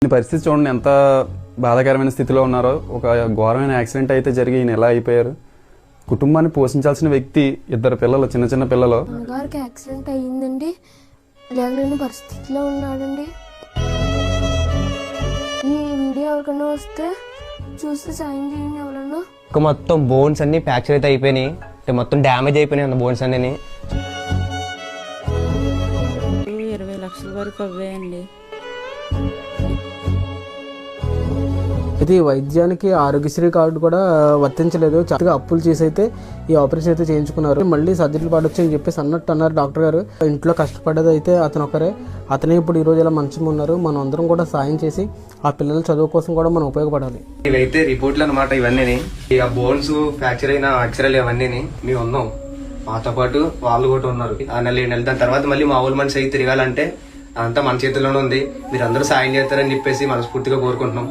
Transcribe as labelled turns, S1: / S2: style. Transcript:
S1: ఈ పరిస్థితి చూడండి ఎంత బాధాకరమైన స్థితిలో ఉన్నారో. ఒక ఘోరమైన యాక్సిడెంట్ అయితే జరిగి ఈయన ఎలా అయిపోయారు. కుటుంబాన్ని పోషించాల్సిన వ్యక్తి, ఇద్దరు పిల్లలు, చిన్న చిన్న పిల్లలు.
S2: అన్నగారికి యాక్సిడెంట్ అయ్యిందండి, లేని పరిస్థితిలో ఉన్నాడండి. ఈ వీడియో ఎవరికైనా వస్తే చూసి సాయం చేయండి ఎవరన్నా.
S3: మొత్తం బోన్స్ అన్ని ఫ్రాక్చర్ అయితే అయిపోయినాయి, మొత్తం డ్యామేజ్ అయిపోయినాయి అన్న బోన్స్ అన్ని.
S4: 20 లక్షల వరకు అవ్వాయండి.
S5: అయితే ఈ వైద్యానికి ఆరోగ్యశ్రీ కార్డు కూడా వర్తించలేదు. చక్కగా అప్పులు చేసి అయితే ఈ ఆపరేషన్ అయితే చేయించుకున్నారు. మళ్ళీ సర్జరీలు పడొచ్చు అని చెప్పేసి అన్నారు డాక్టర్ గారు. ఇంట్లో కష్టపడేది అయితే అతను ఒకరే. అతనే ఇప్పుడు ఈ రోజు ఇలా మంచిగా ఉన్నారు. మనం అందరం కూడా సాయం చేసి ఆ పిల్లల చదువు కోసం కూడా మనం ఉపయోగపడాలి.
S3: ఇవైతే రిపోర్ట్లు అనమాట. ఇవన్నీ ఆ బోన్స్ ఫ్రాక్చర్ అయిన అక్షరాలు ఇవన్నీ మేము ఉన్నాం. మాతో పాటు వాళ్ళు కూడా ఉన్నారు. ఆ నెల దాని తర్వాత మళ్ళీ మామూలు మనిషి అయితే తిరగాలంటే అంతా మన చేతిలోనే ఉంది. మీరు అందరూ సాయం చేస్తారని చెప్పేసి మనస్ఫూర్తిగా కోరుకుంటున్నాం.